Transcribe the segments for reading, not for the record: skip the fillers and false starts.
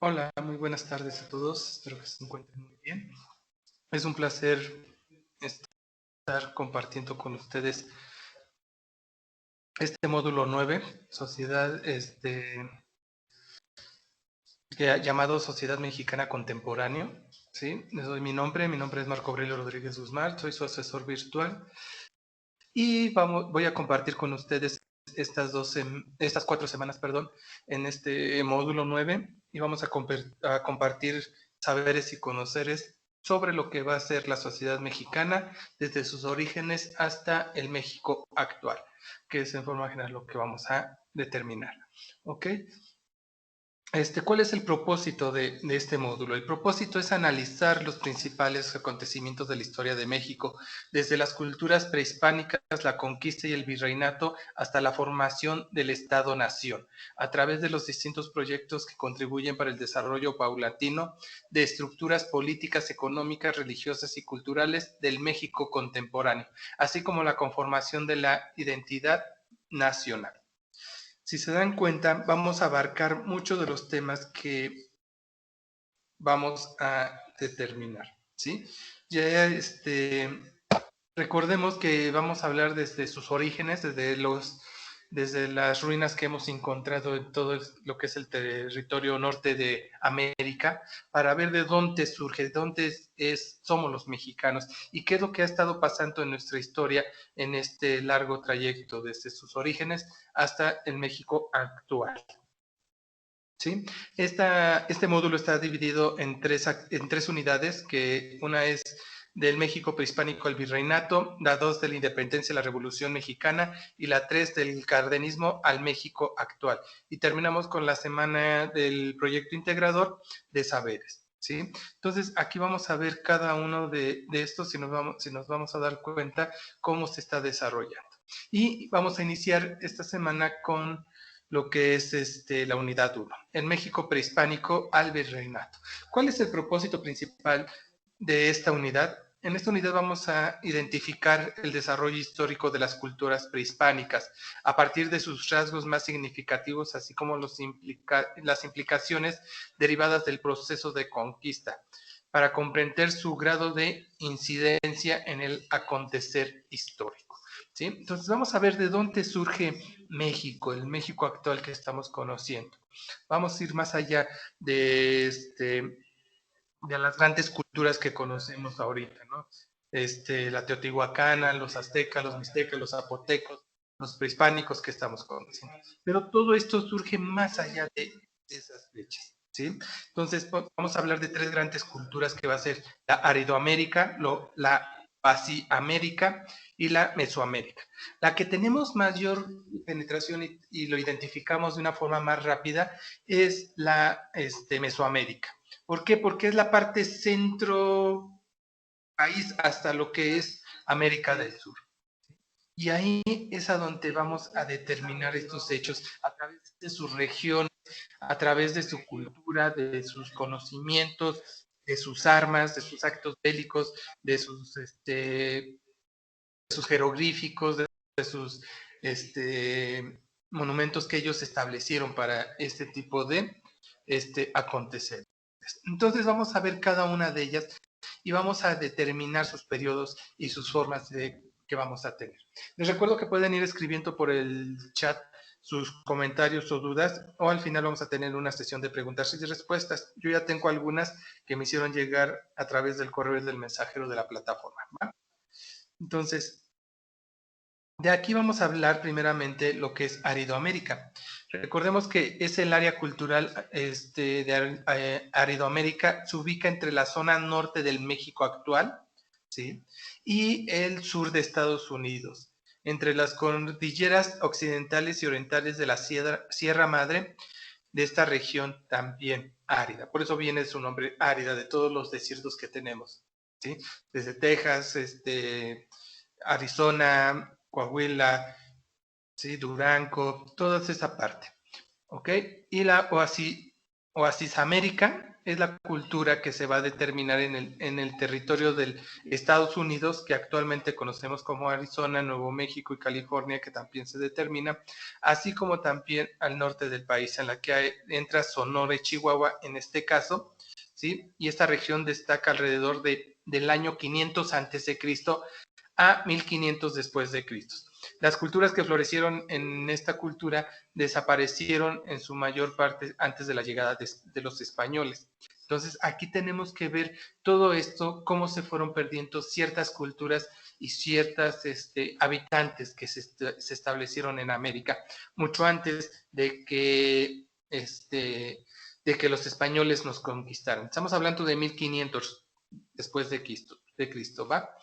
Hola, muy buenas tardes a todos. Espero que se encuentren muy bien. Es un placer estar compartiendo con ustedes este módulo 9, sociedad, llamado Sociedad Mexicana Contemporáneo. ¿Sí? Les doy mi nombre es Marco Aurelio Rodríguez Guzmán, soy su asesor virtual y voy a compartir con ustedes estas 4 semanas, en este módulo 9 y vamos a compartir saberes y conoceres sobre lo que va a ser la sociedad mexicana desde sus orígenes hasta el México actual, que es en forma general lo que vamos a determinar. ¿Ok? ¿Cuál es el propósito de este módulo? El propósito es analizar los principales acontecimientos de la historia de México, desde las culturas prehispánicas, la conquista y el virreinato, hasta la formación del Estado-Nación, a través de los distintos proyectos que contribuyen para el desarrollo paulatino de estructuras políticas, económicas, religiosas y culturales del México contemporáneo, así como la conformación de la identidad nacional. Si se dan cuenta, vamos a abarcar muchos de los temas que vamos a determinar, ¿sí? Ya recordemos que vamos a hablar desde sus orígenes, desde las ruinas que hemos encontrado en todo lo que es el territorio norte de América, para ver de dónde surge, de dónde somos los mexicanos y qué es lo que ha estado pasando en nuestra historia en este largo trayecto desde sus orígenes hasta el México actual. ¿Sí? Este módulo está dividido en tres unidades, que una es del México prehispánico al virreinato, la 2 de la independencia a la Revolución Mexicana y la 3 del cardenismo al México actual. Y terminamos con la semana del proyecto integrador de saberes. ¿Sí? Entonces, aquí vamos a ver cada uno de estos si nos vamos a dar cuenta cómo se está desarrollando. Y vamos a iniciar esta semana con lo que es la unidad 1, en México prehispánico al virreinato. ¿Cuál es el propósito principal de esta unidad? En esta unidad vamos a identificar el desarrollo histórico de las culturas prehispánicas a partir de sus rasgos más significativos, así como las implicaciones derivadas del proceso de conquista, para comprender su grado de incidencia en el acontecer histórico. ¿Sí? Entonces vamos a ver de dónde surge México, el México actual que estamos conociendo. Vamos a ir más allá de las grandes culturas que conocemos ahorita, ¿no? La teotihuacana, los aztecas, los mixtecas, los zapotecos, los prehispánicos que estamos conociendo. Pero todo esto surge más allá de esas fechas, ¿sí? Entonces vamos a hablar de tres grandes culturas que va a ser la Aridoamérica, la Basiamérica y la Mesoamérica. La que tenemos mayor penetración y lo identificamos de una forma más rápida es la Mesoamérica. ¿Por qué? Porque es la parte centro país hasta lo que es América del Sur. Y ahí es a donde vamos a determinar estos hechos a través de su región, a través de su cultura, de sus conocimientos, de sus armas, de sus actos bélicos, de sus jeroglíficos, de sus monumentos que ellos establecieron para este tipo de acontecer. Entonces vamos a ver cada una de ellas y vamos a determinar sus periodos y sus formas que vamos a tener. Les recuerdo que pueden ir escribiendo por el chat sus comentarios o dudas, o al final vamos a tener una sesión de preguntas y respuestas. Yo ya tengo algunas que me hicieron llegar a través del correo del mensajero de la plataforma, ¿va? Entonces, de aquí vamos a hablar primeramente lo que es Aridoamérica. Recordemos que es el área cultural de Aridoamérica, se ubica entre la zona norte del México actual, ¿sí? Y el sur de Estados Unidos, entre las cordilleras occidentales y orientales de la Sierra Madre de esta región también árida. Por eso viene su nombre árida de todos los desiertos que tenemos, ¿sí? Desde Texas, Arizona, Coahuila, ¿sí? Durango, toda esa parte, ¿ok? Y la Oasis América es la cultura que se va a determinar en el territorio de Estados Unidos, que actualmente conocemos como Arizona, Nuevo México y California, que también se determina, así como también al norte del país, en la que entra Sonora y Chihuahua en este caso, ¿sí? Y esta región destaca alrededor del año 500 antes de Cristo a 1500 después de Cristo. Las culturas que florecieron en esta cultura desaparecieron en su mayor parte antes de la llegada de los españoles. Entonces, aquí tenemos que ver todo esto, cómo se fueron perdiendo ciertas culturas y ciertas habitantes que se establecieron en América, mucho antes de que los españoles nos conquistaran. Estamos hablando de 1500 después de Cristo, ¿va?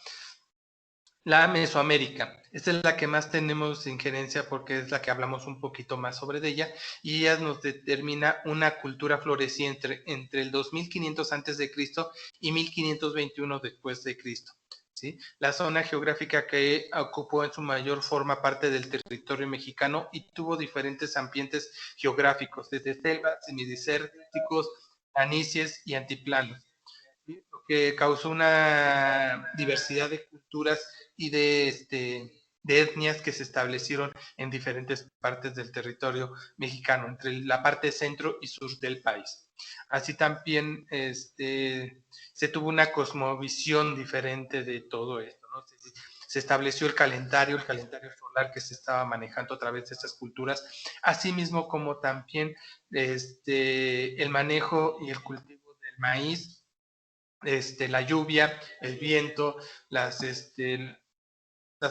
La Mesoamérica, esta es la que más tenemos injerencia porque es la que hablamos un poquito más sobre ella y ella nos determina una cultura floreciente entre el 2500 antes de Cristo y 1521 después de Cristo. ¿Sí? La zona geográfica que ocupó en su mayor forma parte del territorio mexicano y tuvo diferentes ambientes geográficos, desde selvas, semidesérticos, planicies y antiplanos, lo que causó una diversidad de culturas y de etnias que se establecieron en diferentes partes del territorio mexicano, entre la parte centro y sur del país. Así también se tuvo una cosmovisión diferente de todo esto, ¿no? Se estableció el calendario solar que se estaba manejando a través de estas culturas, así mismo como también el manejo y el cultivo del maíz, la lluvia, el viento, las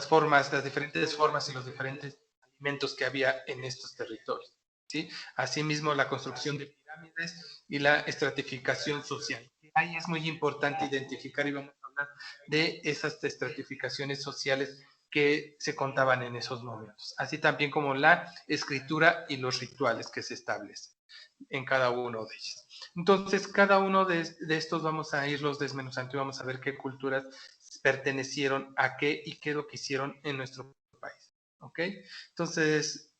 formas, las diferentes formas y los diferentes alimentos que había en estos territorios, ¿sí? Asimismo, la construcción de pirámides y la estratificación social. Ahí es muy importante identificar y vamos a hablar de esas estratificaciones sociales que se contaban en esos momentos, así también como la escritura y los rituales que se establecen en cada uno de ellos. Entonces, cada uno de estos vamos a irlos desmenuzando y vamos a ver qué culturas pertenecieron a qué y qué es lo que hicieron en nuestro país. ¿Ok? Entonces,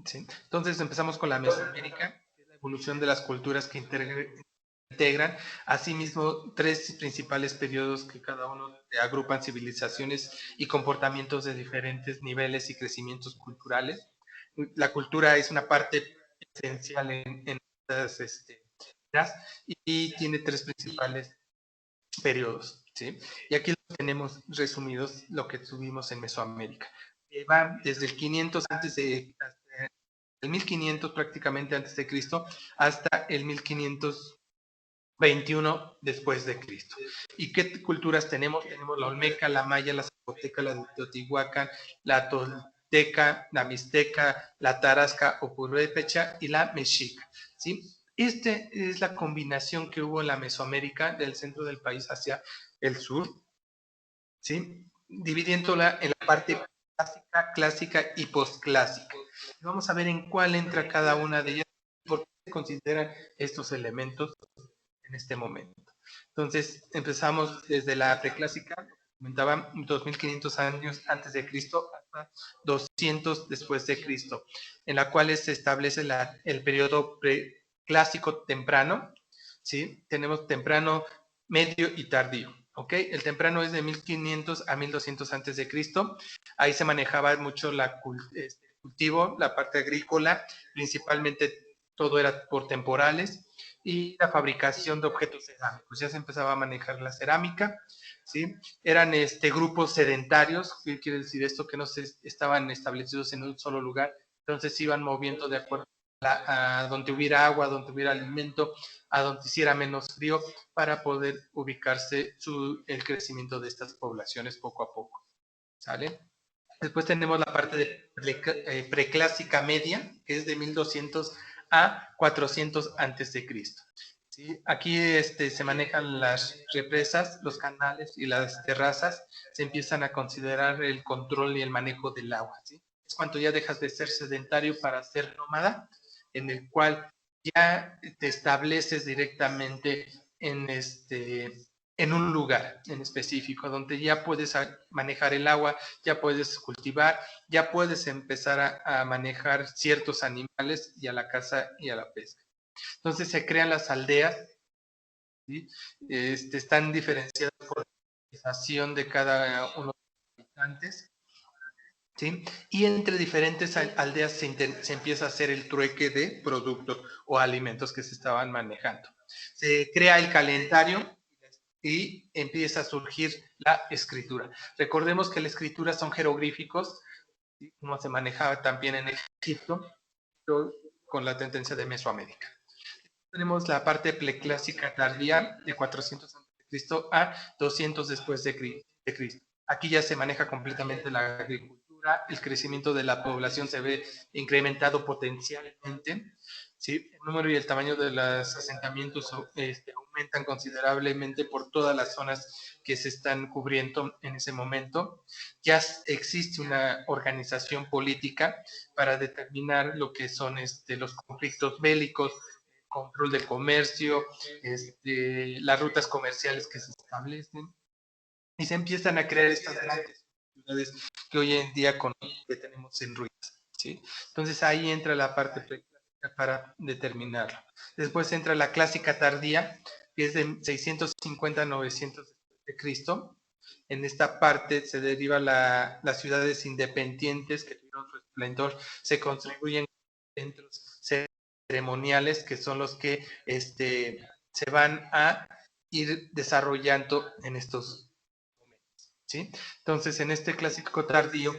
sí. Entonces empezamos con la Mesoamérica, que es la evolución de las culturas que integran, asimismo, tres principales periodos que cada uno agrupan civilizaciones y comportamientos de diferentes niveles y crecimientos culturales. La cultura es una parte esencial en estas y tiene tres principales periodos, ¿sí? Y aquí tenemos resumidos lo que tuvimos en Mesoamérica. Va desde el 500 hasta el 1500 prácticamente antes de Cristo hasta el 1521 después de Cristo. ¿Y qué culturas tenemos? Tenemos la Olmeca, la Maya, la Zapoteca, la Teotihuacán, la Tolteca, la Mixteca, la Tarasca o Purépecha y la Mexica, ¿sí? Esta es la combinación que hubo en la Mesoamérica, del centro del país hacia el sur, ¿sí? Dividiéndola en la parte clásica y posclásica. Vamos a ver en cuál entra cada una de ellas, por qué se consideran estos elementos en este momento. Entonces, empezamos desde la preclásica, comentaba 2500 años antes de Cristo hasta 200 después de Cristo, en la cual se establece el periodo preclásico temprano, ¿sí? Tenemos temprano, medio y tardío. ¿Ok? El temprano es de 1500 a 1200 antes de Cristo. Ahí se manejaba mucho cultivo, la parte agrícola, principalmente todo era por temporales, y la fabricación de objetos cerámicos. Ya se empezaba a manejar la cerámica, ¿sí? Eran grupos sedentarios, ¿qué quiere decir esto? Que no se estaban establecidos en un solo lugar, entonces se iban moviendo de acuerdo a donde hubiera agua, donde hubiera alimento, a donde hiciera menos frío, para poder ubicarse el crecimiento de estas poblaciones poco a poco. ¿Sale? Después tenemos la parte de preclásica media, que es de 1200 a 400 antes de Cristo. ¿Sí? Aquí se manejan las represas, los canales y las terrazas. Se empiezan a considerar el control y el manejo del agua. ¿Sí? Es cuando ya dejas de ser sedentario para ser nómada, en el cual ya te estableces directamente en en un lugar en específico, donde ya puedes manejar el agua, ya puedes cultivar, ya puedes empezar a manejar ciertos animales y a la caza y a la pesca. Entonces se crean las aldeas, ¿sí? Están diferenciadas por la organización de cada uno de los habitantes, ¿sí? Y entre diferentes aldeas se empieza a hacer el trueque de productos o alimentos que se estaban manejando. Se crea el calendario y empieza a surgir la escritura. Recordemos que la escritura son jeroglíficos, ¿sí? Como se manejaba también en Egipto, con la tendencia de Mesoamérica. Tenemos la parte preclásica tardía de 400 a.C. a 200 después de Cristo. Aquí ya se maneja completamente la agricultura, el crecimiento de la población se ve incrementado potencialmente, ¿sí? El número y el tamaño de los asentamientos aumentan considerablemente por todas las zonas que se están cubriendo en ese momento. Ya existe una organización política para determinar lo que son los conflictos bélicos, control del comercio, las rutas comerciales que se establecen, y se empiezan a crear estas grandes ciudades que hoy en día que tenemos en ruinas, ¿sí? Entonces ahí entra la parte preclásica para determinarlo. Después entra la clásica tardía, que es de 650 a 900 de Cristo. En esta parte se deriva las ciudades independientes que tuvieron su esplendor, se construyen centros ceremoniales que son los que se van a ir desarrollando en estos momentos, ¿sí? Entonces, en este clásico tardío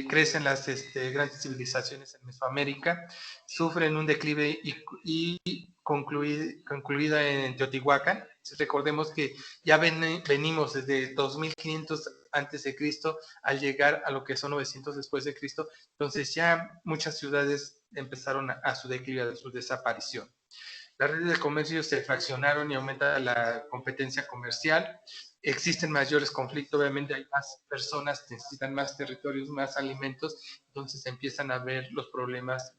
crecen las grandes civilizaciones en Mesoamérica, sufren un declive y concluida en Teotihuacán. Recordemos que ya venimos desde 2500 antes de Cristo al llegar a lo que son 900 después de Cristo, entonces ya muchas ciudades empezaron a su declive, a su desaparición. Las redes de comercio se fraccionaron y aumenta la competencia comercial. Existen mayores conflictos, obviamente hay más personas, necesitan más territorios, más alimentos, entonces empiezan a ver los problemas.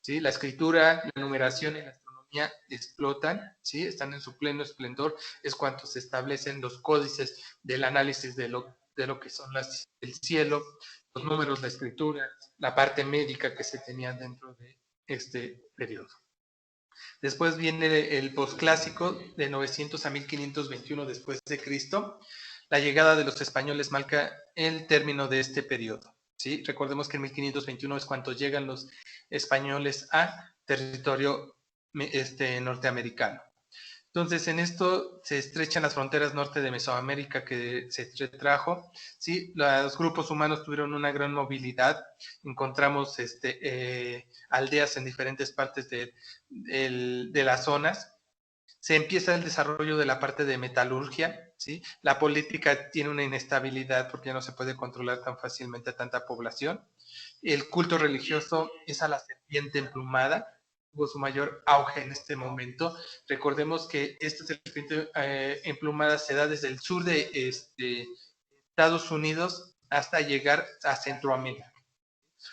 ¿Sí? La escritura, la numeración y la astronomía explotan, ¿sí? Están en su pleno esplendor, es cuando se establecen los códices del análisis de lo que son el cielo, los números, la escritura, la parte médica que se tenía dentro de este periodo. Después viene el posclásico de 900 a 1521 después de Cristo. La llegada de los españoles marca el término de este periodo, ¿sí? Recordemos que en 1521 es cuando llegan los españoles a territorio norteamericano. Entonces, en esto se estrechan las fronteras norte de Mesoamérica que se retrajo, ¿sí? Los grupos humanos tuvieron una gran movilidad, encontramos aldeas en diferentes partes de las zonas, se empieza el desarrollo de la parte de metalurgia, ¿sí? La política tiene una inestabilidad porque ya no se puede controlar tan fácilmente a tanta población. El culto religioso es a la serpiente emplumada, tuvo su mayor auge en este momento. Recordemos que esta serpiente emplumada se da desde el sur de Estados Unidos hasta llegar a Centroamérica.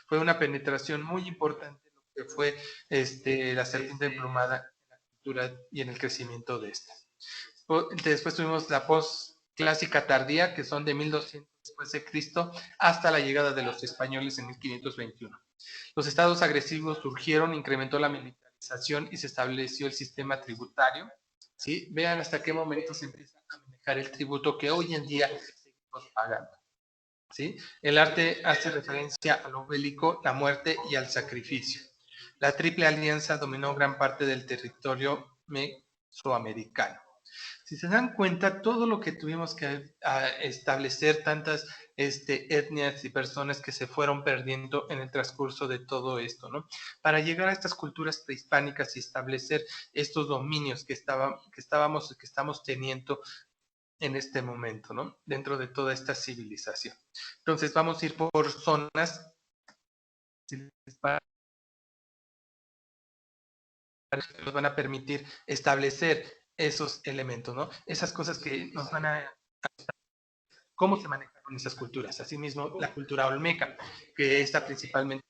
Fue una penetración muy importante lo que fue la serpiente emplumada en la cultura y en el crecimiento de esta. Después tuvimos la post-clásica tardía, que son de 1200 después de Cristo hasta la llegada de los españoles en 1521. Los estados agresivos surgieron, incrementó la militarización y se estableció el sistema tributario, ¿sí? Vean hasta qué momento se empieza a manejar el tributo que hoy en día seguimos pagando, ¿sí? El arte hace referencia a lo bélico, la muerte y al sacrificio. La Triple Alianza dominó gran parte del territorio mesoamericano. Si se dan cuenta, todo lo que tuvimos que establecer, tantas etnias y personas que se fueron perdiendo en el transcurso de todo esto, ¿no? Para llegar a estas culturas prehispánicas y establecer estos dominios que estamos teniendo en este momento, ¿no? Dentro de toda esta civilización. Entonces vamos a ir por zonas. Nos van a permitir establecer esos elementos, ¿no? Esas cosas que nos van a cómo se manejaron esas culturas. Asimismo, la cultura olmeca, que está principalmente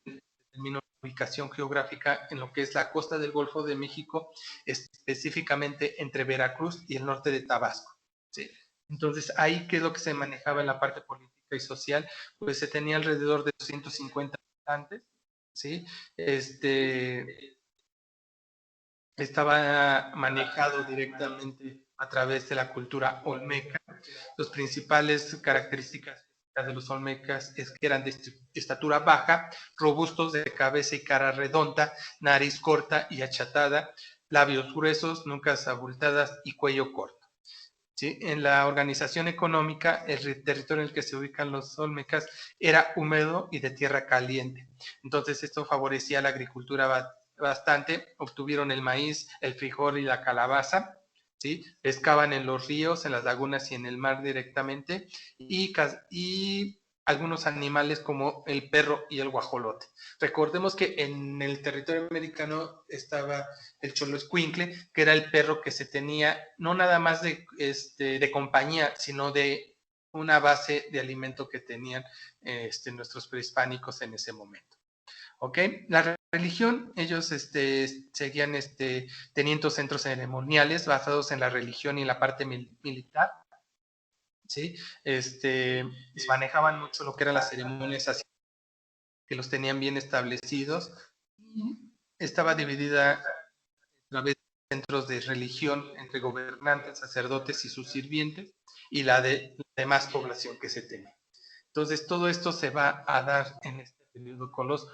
determinó la ubicación geográfica en lo que es la costa del Golfo de México, específicamente entre Veracruz y el norte de Tabasco. ¿Sí? Entonces, ahí, ¿qué es lo que se manejaba en la parte política y social? Pues se tenía alrededor de 250 habitantes, ¿sí? Estaba manejado directamente a través de la cultura olmeca. Las principales características de los olmecas es que eran de estatura baja, robustos de cabeza y cara redonda, nariz corta y achatada, labios gruesos, nucas abultadas y cuello corto. ¿Sí? En la organización económica, el territorio en el que se ubican los olmecas era húmedo y de tierra caliente. Entonces esto favorecía la agricultura bastante. Obtuvieron el maíz, el frijol y la calabaza. ¿Sí? Pescaban en los ríos, en las lagunas y en el mar directamente. Y algunos animales como el perro y el guajolote. Recordemos que en el territorio americano estaba el Xoloitzcuintle, que era el perro que se tenía no nada más de compañía, sino de una base de alimento que tenían nuestros prehispánicos en ese momento. ¿Ok? La religión, ellos seguían teniendo centros ceremoniales basados en la religión y en la parte militar. ¿Sí? Se manejaban mucho lo que eran las ceremonias así, que los tenían bien establecidos. Y estaba dividida a través de centros de religión entre gobernantes, sacerdotes y sus sirvientes, y la de la demás población que se tenía. Entonces, todo esto se va a dar en este periodo con los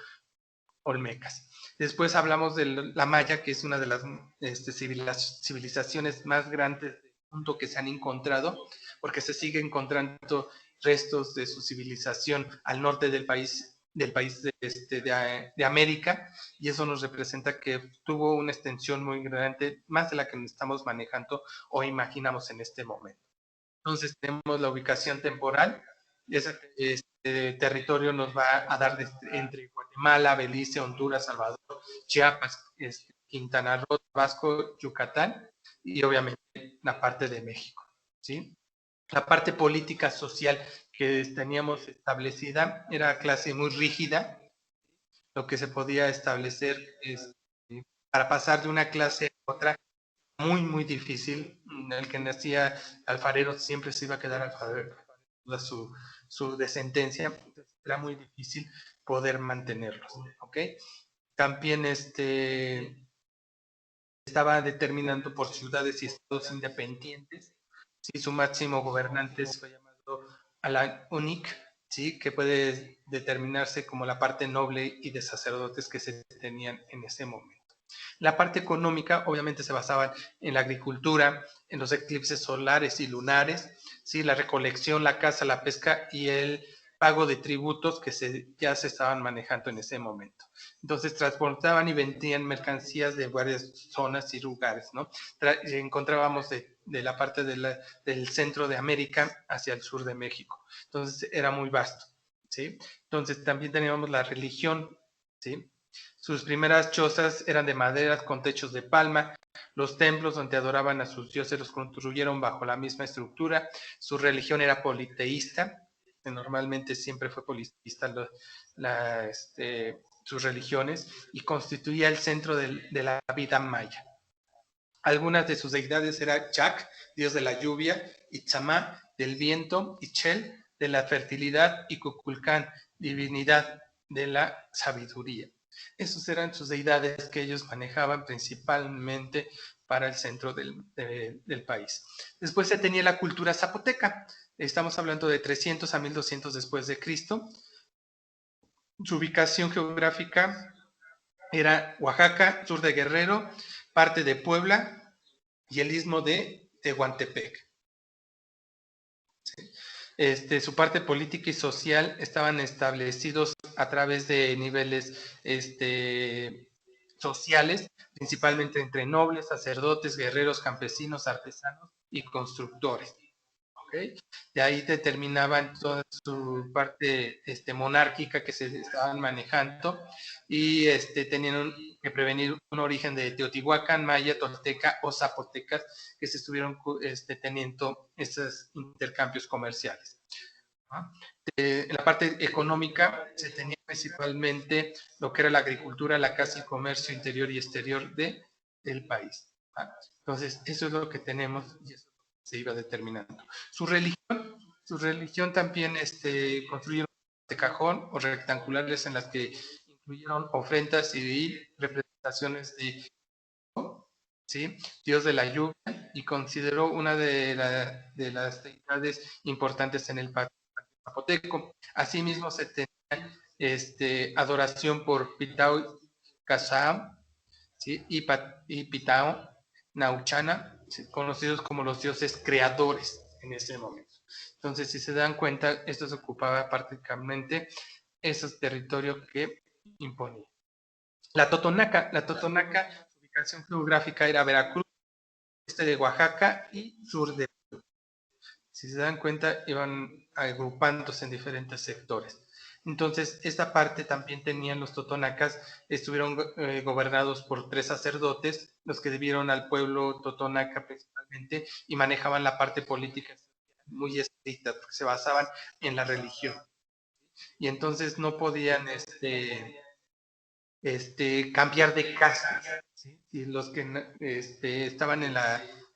olmecas. Después hablamos de la maya, que es una de las civilizaciones más grandes del mundo que se han encontrado, porque se sigue encontrando restos de su civilización al norte del país de América, y eso nos representa que tuvo una extensión muy grande, más de la que estamos manejando o imaginamos en este momento. Entonces tenemos la ubicación temporal, ese territorio nos va a dar entre Guatemala, Belice, Honduras, Salvador, Chiapas, Quintana Roo, Tabasco, Yucatán y obviamente la parte de México, ¿sí? La parte política social que teníamos establecida era clase muy rígida. Lo que se podía establecer es, para pasar de una clase a otra, muy, muy difícil. El que nacía alfarero siempre se iba a quedar alfarero, toda su descendencia. Era muy difícil poder mantenerlos, ¿ok? También estaba determinando por ciudades y estados independientes. ¿Sí? Su máximo gobernante fue llamado Alan Unik, ¿sí? Que puede determinarse como la parte noble y de sacerdotes que se tenían en ese momento. La parte económica obviamente se basaba en la agricultura, en los eclipses solares y lunares, ¿sí? La recolección, la caza, la pesca y el pago de tributos que ya se estaban manejando en ese momento. Entonces transportaban y vendían mercancías de varias zonas y lugares, ¿no? Encontrábamos de la parte del centro de América hacia el sur de México. Entonces era muy vasto, ¿sí? Entonces también teníamos la religión, ¿sí? Sus primeras chozas eran de madera con techos de palma. Los templos donde adoraban a sus dioses los construyeron bajo la misma estructura. Su religión era politeísta. Normalmente siempre fue politeísta sus religiones, y constituía el centro de la vida maya. Algunas de sus deidades eran Chac, dios de la lluvia, Itzamá, del viento, y Chel, de la fertilidad, y Cuculcán, divinidad de la sabiduría. Esas eran sus deidades que ellos manejaban principalmente para el centro del país. Después se tenía la cultura zapoteca. Estamos hablando de 300 a 1200 después de Cristo. Su ubicación geográfica era Oaxaca, sur de Guerrero, parte de Puebla y el istmo de Tehuantepec. ¿Sí? Su parte política y social estaban establecidos a través de niveles sociales, principalmente entre nobles, sacerdotes, guerreros, campesinos, artesanos y constructores. ¿Okay? De ahí determinaban toda su parte monárquica que se estaban manejando, y tenían que prevenir un origen de Teotihuacán, Maya, Tolteca o Zapotecas que se estuvieron teniendo estos intercambios comerciales. ¿no? En la parte económica se tenía principalmente lo que era la agricultura, la caza y comercio interior y exterior del país. ¿Va? Entonces, eso es lo que tenemos y eso se iba determinando. Su religión también construyeron de cajón o rectangulares en las que incluyeron ofrendas y representaciones de ¿sí? Dios de la lluvia, y consideró una de las deidades importantes en el patio zapoteco. Asimismo, se tenía adoración por Pitao Kasam, ¿sí? Y Pitao Nauchana, ¿sí? Conocidos como los dioses creadores en ese momento. Entonces, si se dan cuenta, esto se ocupaba prácticamente esos territorios que imponía. La Totonaca, su ubicación geográfica era Veracruz, este de Oaxaca y sur de. Si se dan cuenta, iban agrupándose en diferentes sectores. Entonces, esta parte también tenían los totonacas, estuvieron gobernados por 3 sacerdotes, los que debieron al pueblo totonaca principalmente, y manejaban la parte política muy estricta, porque se basaban en la religión. Y entonces no podían cambiar de casa. ¿Sí? Y los que estaban en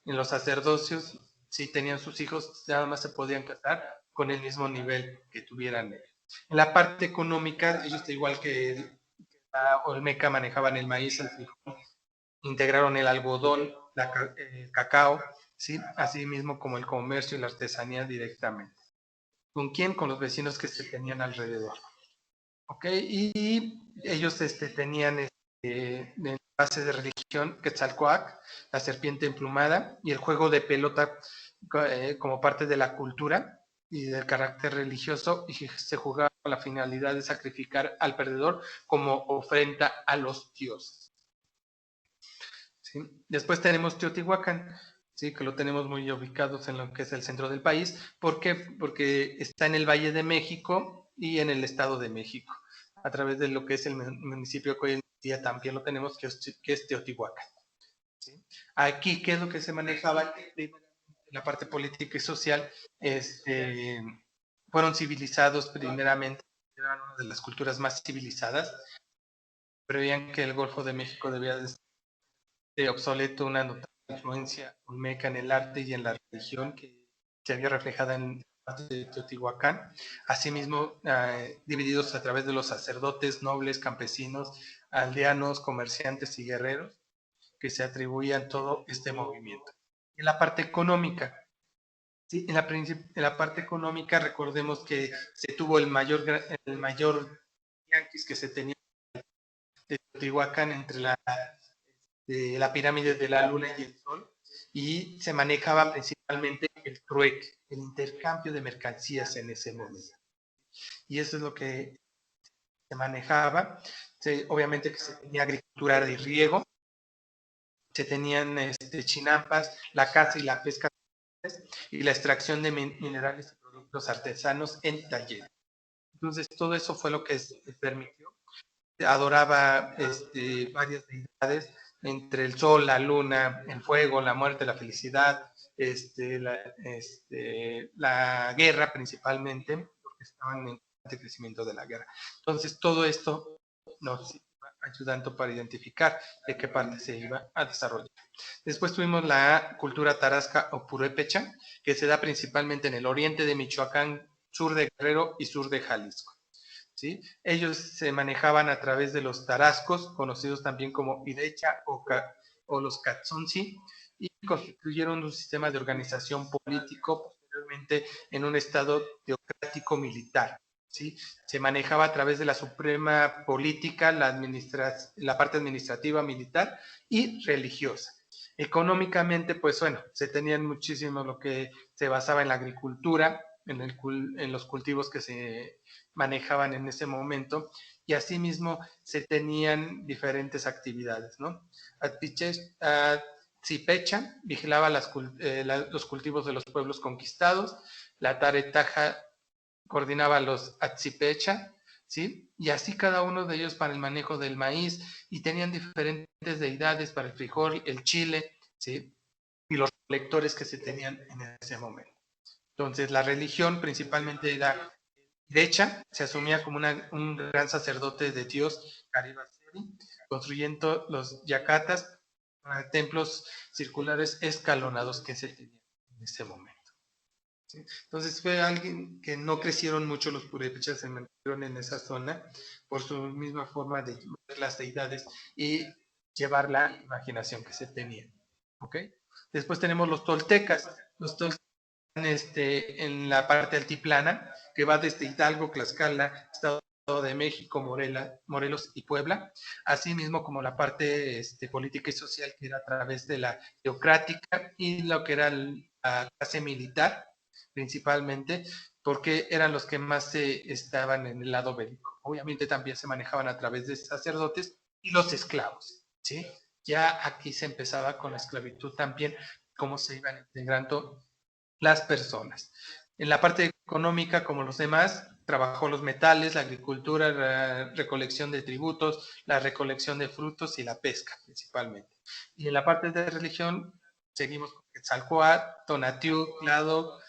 los sacerdocios, si tenían sus hijos, nada más se podían casar con el mismo nivel que tuvieran ellos. En la parte económica, ellos, igual que la Olmeca, manejaban el maíz, el frijol, integraron el algodón, el cacao, ¿sí? Así mismo como el comercio y la artesanía directamente. ¿Con quién? Con los vecinos que se tenían alrededor. ¿Ok? Y ellos tenían en base de religión Quetzalcóatl, la serpiente emplumada, y el juego de pelota como parte de la cultura y del carácter religioso, y se jugaba con la finalidad de sacrificar al perdedor como ofrenda a los dioses. ¿Sí? Después tenemos Teotihuacán, ¿sí? Que lo tenemos muy ubicados en lo que es el centro del país. ¿Por qué? Porque está en el Valle de México y en el Estado de México, a través de lo que es el municipio que hoy en día también lo tenemos, que es Teotihuacán. ¿Sí? Aquí, ¿qué es lo que se manejaba? La parte política y social, fueron civilizados primeramente, eran una de las culturas más civilizadas, pero veían que el Golfo de México debía de obsoleto una notable influencia olmeca en el arte y en la religión que se había reflejada en parte de Teotihuacán, asimismo divididos a través de los sacerdotes, nobles, campesinos, aldeanos, comerciantes y guerreros que se atribuían todo este movimiento. En la parte económica, sí, en la parte económica recordemos que se tuvo el mayor yanquis que se tenía de Teotihuacán entre de la pirámide de la luna y el sol, y se manejaba principalmente el trueque, el intercambio de mercancías en ese momento. Y eso es lo que se manejaba. Obviamente que se tenía agricultura de riego, se tenían chinampas, la caza y la pesca y la extracción de minerales y productos artesanos en taller. Entonces todo eso fue lo que permitió. Adoraba varias deidades, entre el sol, la luna, el fuego, la muerte, la felicidad, la guerra principalmente, porque estaban en constante crecimiento de la guerra. Entonces todo esto nos iba ayudando para identificar de qué parte se iba a desarrollar. Después tuvimos la cultura tarasca o purépecha, que se da principalmente en el oriente de Michoacán, sur de Guerrero y sur de Jalisco. ¿Sí? Ellos se manejaban a través de los tarascos, conocidos también como Idecha o los Katzonsi, y constituyeron un sistema de organización político posteriormente en un estado teocrático militar. ¿Sí? Se manejaba a través de la suprema política, la parte administrativa, militar y religiosa. Económicamente, pues bueno, se tenían muchísimo lo que se basaba en la agricultura, en los cultivos que se manejaban en ese momento, y asimismo se tenían diferentes actividades, ¿no? Zipecha vigilaba los cultivos de los pueblos conquistados, la Taretaja coordinaba los Atzipecha, ¿sí? Y así cada uno de ellos para el manejo del maíz, y tenían diferentes deidades para el frijol, el chile, ¿sí? Y los lectores que se tenían en ese momento. Entonces, la religión principalmente era derecha, se asumía como un gran sacerdote de Dios, Caribaseri, construyendo los yacatas, templos circulares escalonados que se tenían en ese momento. ¿Sí? Entonces fue alguien que no crecieron mucho los purépechas, se mantuvieron en esa zona por su misma forma de ver las deidades y llevar la imaginación que se tenía. ¿Ok? Después tenemos los toltecas. Los toltecas en la parte altiplana, que va desde Hidalgo, Tlaxcala, Estado de México, Morelos y Puebla, así mismo como la parte política y social, que era a través de la teocrática y lo que era la clase militar, principalmente, porque eran los que más estaban en el lado bélico. Obviamente también se manejaban a través de sacerdotes y los esclavos, ¿sí? Ya aquí se empezaba con la esclavitud también, cómo se iban integrando las personas. En la parte económica, como los demás, trabajó los metales, la agricultura, la recolección de tributos, la recolección de frutos y la pesca, principalmente. Y en la parte de religión, seguimos con Quetzalcóatl, Tonatiuh, Tlaloc,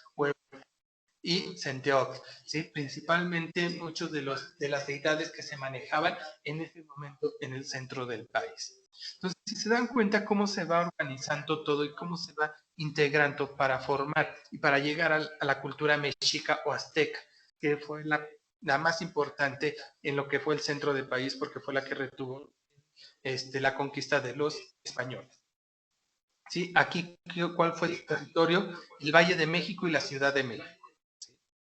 y Centeotl, ¿sí? Principalmente muchos de las deidades que se manejaban en ese momento en el centro del país. Entonces, si se dan cuenta cómo se va organizando todo y cómo se va integrando para formar y para llegar a la cultura mexica o azteca, que fue la más importante en lo que fue el centro del país, porque fue la que retuvo la conquista de los españoles. ¿Sí? Aquí, ¿cuál fue el territorio? El Valle de México y la Ciudad de México.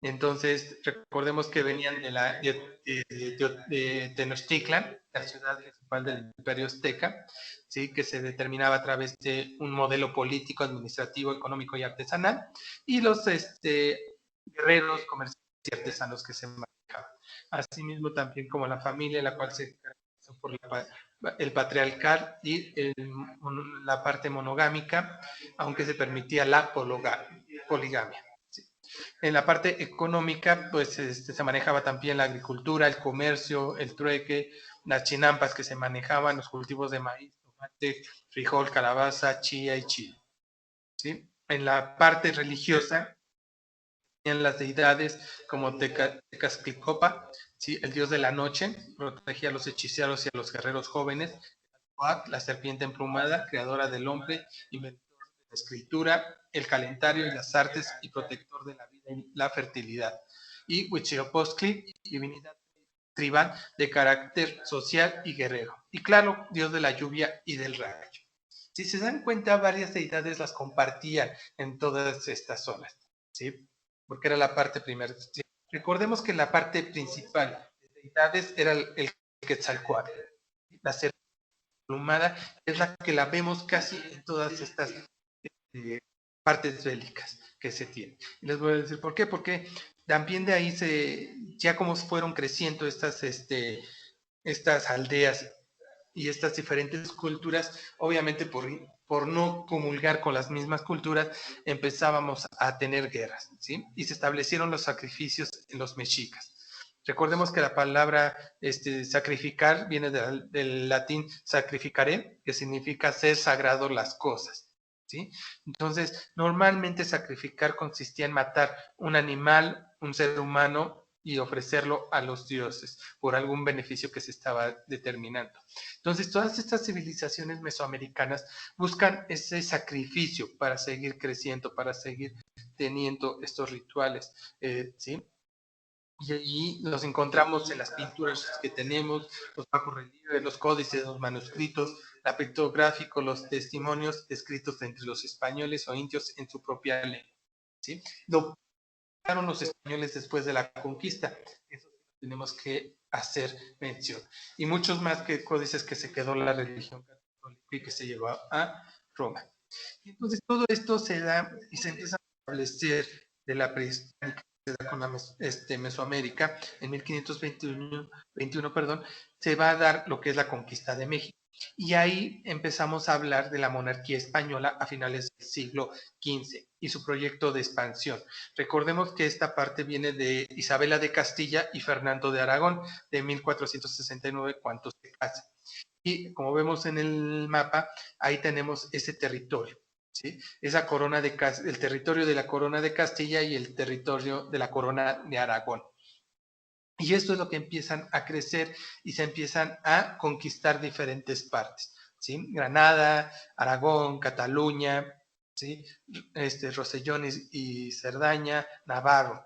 Entonces, recordemos que venían de Tenochtitlan, la ciudad principal del Imperio Azteca, ¿sí? Que se determinaba a través de un modelo político, administrativo, económico y artesanal, y los guerreros, comerciantes y artesanos que se manejaban. Asimismo, también como la familia, la cual se caracterizó por el patriarcal y la parte monogámica, aunque se permitía la poligamia. En la parte económica, pues se manejaba también la agricultura, el comercio, el trueque, las chinampas que se manejaban, los cultivos de maíz, tomate, frijol, calabaza, chía y chile. ¿Sí? En la parte religiosa, en las deidades como Tecaztlicopa, ¿sí? El dios de la noche, protegía a los hechiceros y a los guerreros jóvenes. La serpiente emplumada, creadora del hombre, inventor de la escritura, el calendario y las artes y protector de la vida y la fertilidad. Y Huitzilopochtli, divinidad tribal de carácter social y guerrero. Y claro, dios de la lluvia y del rayo. Si se dan cuenta, varias deidades las compartían en todas estas zonas, ¿sí? Porque era la parte primera. Recordemos que la parte principal de deidades era el Quetzalcóatl. La plumada es la que la vemos casi en todas estas partes bélicas que se tienen. Y les voy a decir por qué, porque también de ahí ya como fueron creciendo estas aldeas y estas diferentes culturas, obviamente por no comulgar con las mismas culturas, empezábamos a tener guerras, ¿sí? Y se establecieron los sacrificios en los mexicas. Recordemos que la palabra sacrificar viene del latín sacrificare, que significa hacer sagrado las cosas, ¿sí? Entonces, normalmente sacrificar consistía en matar un animal, un ser humano, y ofrecerlo a los dioses por algún beneficio que se estaba determinando. Entonces, todas estas civilizaciones mesoamericanas buscan ese sacrificio para seguir creciendo, para seguir teniendo estos rituales, ¿sí? Y allí los encontramos en las pinturas que tenemos, los bajorrelieves, los códices, los manuscritos, la pictográfico, los testimonios escritos entre los españoles o indios en su propia lengua, ¿sí? Lo pusieron los españoles después de la conquista, eso tenemos que hacer mención. Y muchos más que códices que se quedó la religión católica y que se llevó a Roma. Y entonces todo esto se da y se empieza a establecer de la prehispánica con la Mesoamérica en 1521, perdón, se va a dar lo que es la conquista de México. Y ahí empezamos a hablar de la monarquía española a finales del siglo XV y su proyecto de expansión. Recordemos que esta parte viene de Isabela de Castilla y Fernando de Aragón de 1469, cuando se casan. Y como vemos en el mapa, ahí tenemos ese territorio, ¿sí? Esa corona el territorio de la corona de Castilla y el territorio de la corona de Aragón. Y esto es lo que empiezan a crecer y se empiezan a conquistar diferentes partes, ¿sí? Granada, Aragón, Cataluña, ¿sí? Rosellón y Cerdaña, Navarro,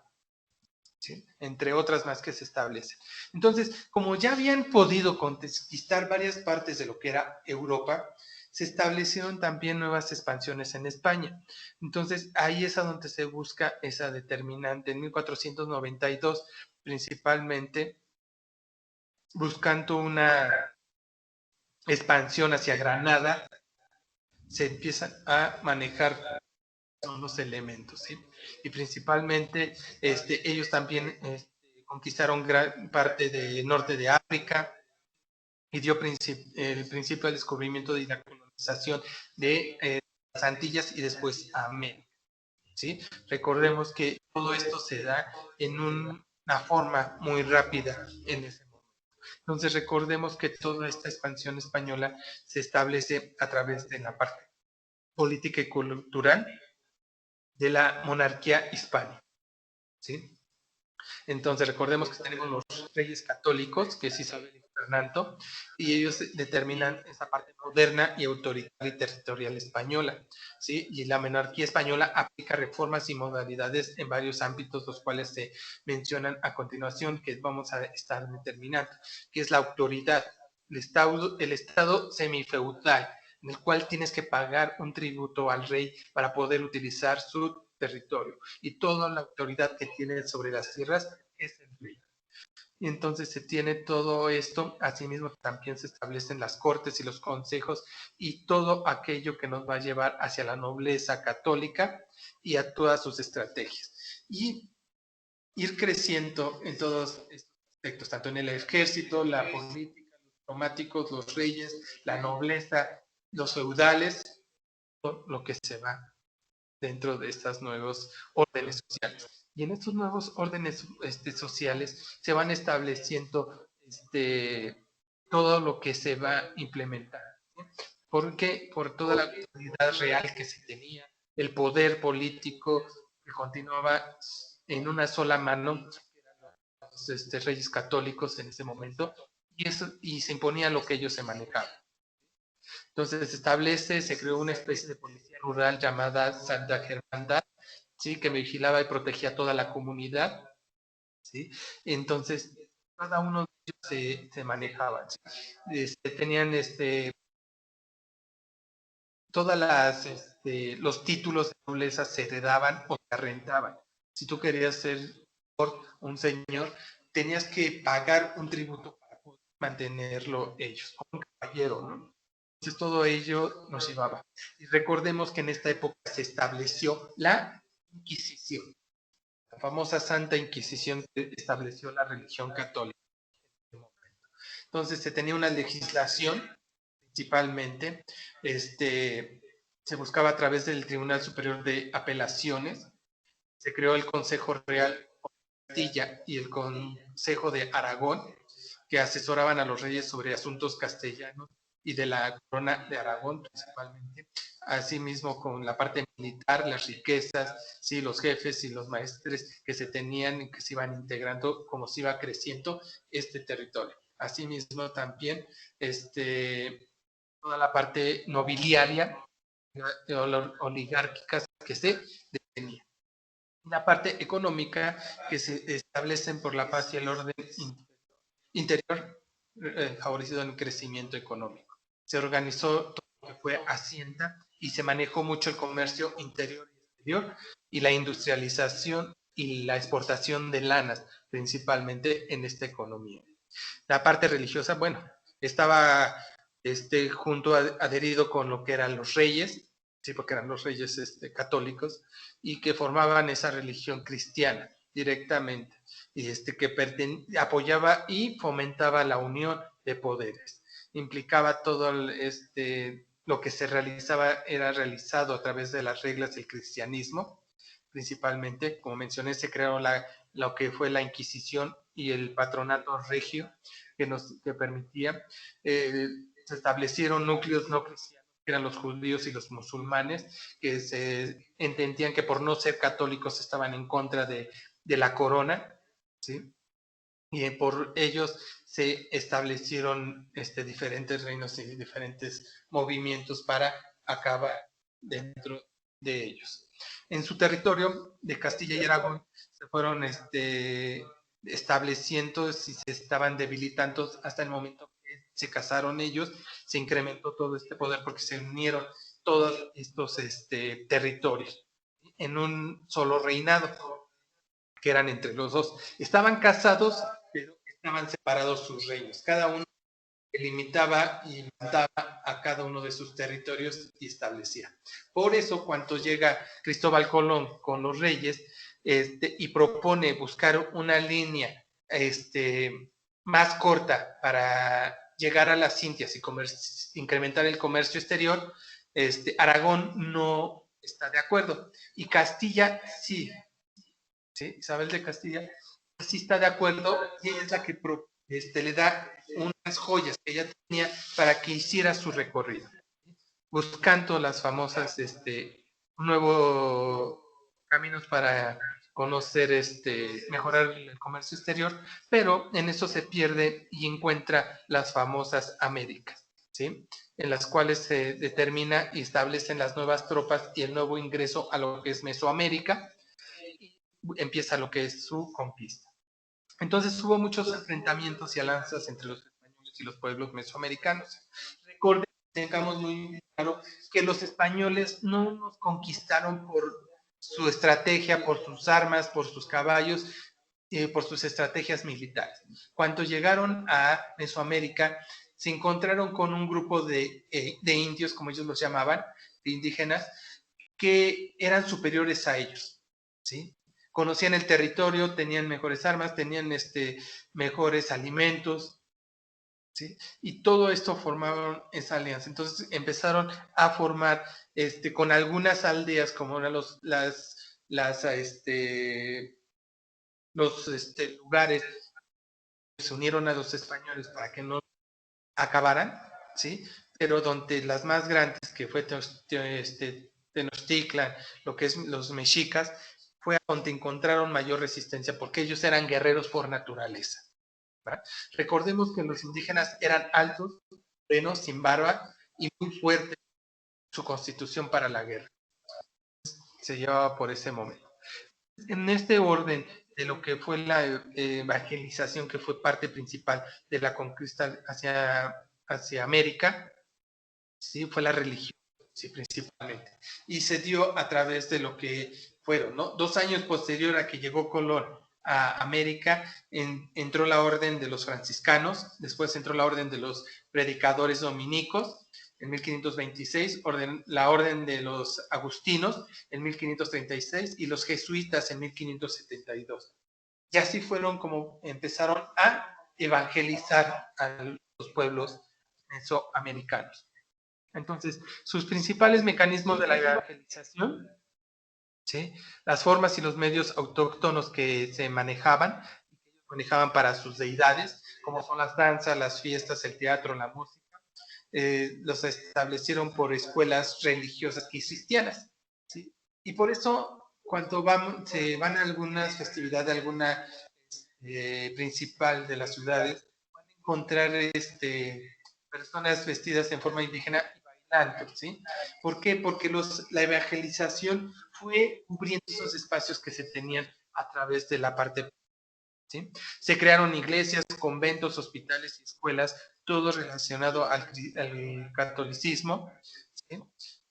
¿sí? Entre otras más que se establecen. Entonces, como ya habían podido conquistar varias partes de lo que era Europa, se establecieron también nuevas expansiones en España. Entonces, ahí es a donde se busca esa determinante. En 1492, principalmente, buscando una expansión hacia Granada, se empiezan a manejar los elementos, ¿sí? Y principalmente ellos también conquistaron gran parte del norte de África y dio el principio al descubrimiento y la colonización de las Antillas y después América, ¿sí? Recordemos que todo esto se da en una forma muy rápida en ese momento. Entonces recordemos que toda esta expansión española se establece a través de la parte política y cultural de la monarquía hispánica, ¿sí? Entonces recordemos que tenemos los reyes católicos, que es Isabel y Fernando, y ellos determinan esa parte moderna y autoritaria y territorial española, ¿sí? Y la monarquía española aplica reformas y modalidades en varios ámbitos, los cuales se mencionan a continuación, que vamos a estar determinando, que es la autoridad, el estado semifeudal, en el cual tienes que pagar un tributo al rey para poder utilizar su territorio, y toda la autoridad que tiene sobre las tierras es el rey. Y entonces se tiene todo esto, asimismo también se establecen las cortes y los consejos y todo aquello que nos va a llevar hacia la nobleza católica y a todas sus estrategias. Y ir creciendo en todos estos aspectos, tanto en el ejército, la política, los diplomáticos, los reyes, la nobleza, los feudales, todo lo que se va dentro de estos nuevos órdenes sociales. Y en estos nuevos órdenes sociales se van estableciendo todo lo que se va a implementar. ¿Sí? Porque por toda la autoridad real que se tenía, el poder político que continuaba en una sola mano, los reyes católicos en ese momento, y se imponía lo que ellos se manejaban. Entonces se creó una especie de policía rural llamada Santa Germandad, ¿sí? Que vigilaba y protegía toda la comunidad, ¿sí? Entonces, cada uno de ellos se manejaban, ¿sí? Tenían todas los títulos de nobleza se heredaban o se arrendaban. Si tú querías ser un señor, tenías que pagar un tributo para poder mantenerlo ellos, como un caballero, ¿no? Entonces todo ello nos llevaba. Y recordemos que en esta época se estableció la Inquisición, la famosa Santa Inquisición que estableció la religión católica. Entonces se tenía una legislación, principalmente, se buscaba a través del Tribunal Superior de Apelaciones, se creó el Consejo Real de Castilla y el Consejo de Aragón, que asesoraban a los reyes sobre asuntos castellanos y de la corona de Aragón principalmente, asimismo con la parte militar, las riquezas, sí, los jefes y los maestres que se tenían y que se iban integrando como se iba creciendo este territorio. Asimismo también toda la parte nobiliaria, oligárquicas que se tenía. La parte económica que se establecen por la paz y el orden interior, favorecido en el crecimiento económico. Se organizó todo lo que fue hacienda y se manejó mucho el comercio interior y exterior y la industrialización y la exportación de lanas, principalmente en esta economía. La parte religiosa, bueno, estaba adherido con lo que eran los reyes, sí, porque eran los reyes católicos, y que formaban esa religión cristiana directamente, y que apoyaba y fomentaba la unión de poderes. Implicaba todo lo que se realizaba, era realizado a través de las reglas del cristianismo, principalmente, como mencioné, se crearon lo que fue la Inquisición y el patronato regio que permitía, se establecieron núcleos no cristianos que eran los judíos y los musulmanes, que se entendían que por no ser católicos estaban en contra de la corona, ¿sí? Y por ellos se establecieron diferentes reinos y diferentes movimientos para acabar dentro de ellos. En su territorio de Castilla y Aragón se fueron estableciendo y se estaban debilitando hasta el momento que se casaron ellos, se incrementó todo este poder porque se unieron todos estos territorios en un solo reinado, que eran entre los dos. Estaban casados, pero estaban separados sus reinos. Cada uno limitaba y mandaba a cada uno de sus territorios y establecía. Por eso, cuando llega Cristóbal Colón con los reyes y propone buscar una línea más corta para llegar a las Indias y incrementar el comercio exterior, Aragón no está de acuerdo. Y Castilla sí. ¿Sí? Isabel de Castilla sí está de acuerdo y ella es la que le da unas joyas que ella tenía para que hiciera su recorrido, buscando las famosas nuevos caminos para conocer, mejorar el comercio exterior, pero en eso se pierde y encuentra las famosas Américas, ¿sí? En las cuales se determina y establecen las nuevas tropas y el nuevo ingreso a lo que es Mesoamérica. Empieza lo que es su conquista. Entonces hubo muchos enfrentamientos y alianzas entre los españoles y los pueblos mesoamericanos. Recordemos, tengamos muy claro que los españoles no nos conquistaron por su estrategia, por sus armas, por sus caballos, por sus estrategias militares. Cuando llegaron a Mesoamérica, se encontraron con un grupo de indios, como ellos los llamaban, de indígenas, que eran superiores a ellos, ¿sí? Conocían el territorio, tenían mejores armas, tenían mejores alimentos, ¿sí? Y todo esto formaron esa alianza. Entonces empezaron a formar con algunas aldeas, como eran los lugares que se unieron a los españoles para que no acabaran, ¿sí? Pero donde las más grandes, que fue Tenochtitlan, lo que es los mexicas, fue a donde encontraron mayor resistencia, porque ellos eran guerreros por naturaleza, ¿verdad? Recordemos que los indígenas eran altos, buenos, sin barba y muy fuertes en su constitución para la guerra. Se llevaba por ese momento. En este orden de lo que fue la evangelización, que fue parte principal de la conquista hacia América, ¿sí? Fue la religión, sí, principalmente. Y se dio a través de lo que fueron, ¿no? 2 años posterior a que llegó Colón a América, entró la orden de los franciscanos, después entró la orden de los predicadores dominicos, en 1526, la orden de los agustinos en 1536 y los jesuitas en 1572. Y así fueron como empezaron a evangelizar a los pueblos mesoamericanos. Entonces, sus principales mecanismos de la evangelización, ¿sí? Las formas y los medios autóctonos que se manejaban para sus deidades, como son las danzas, las fiestas, el teatro, la música, los establecieron por escuelas religiosas y cristianas, ¿sí? Y por eso, cuando se van a algunas festividades de alguna principal de las ciudades, van a encontrar personas vestidas en forma indígena y bailando, ¿sí? ¿Por qué? Porque la evangelización fue cubriendo esos espacios que se tenían a través de la parte, ¿sí? Se crearon iglesias, conventos, hospitales y escuelas, todo relacionado al catolicismo, ¿sí?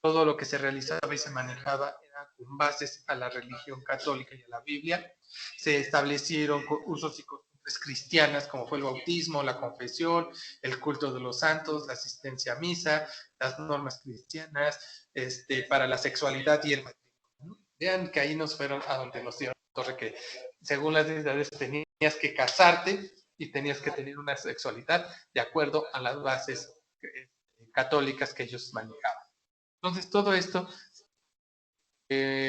Todo lo que se realizaba y se manejaba era con bases a la religión católica y a la Biblia. Se establecieron usos y costumbres cristianas, como fue el bautismo, la confesión, el culto de los santos, la asistencia a misa, las normas cristianas, para la sexualidad y el matrimonio. Vean que ahí nos fueron a donde nos dieron la torre, que según las edades tenías que casarte y tenías que tener una sexualidad de acuerdo a las bases católicas que ellos manejaban. Entonces, todo esto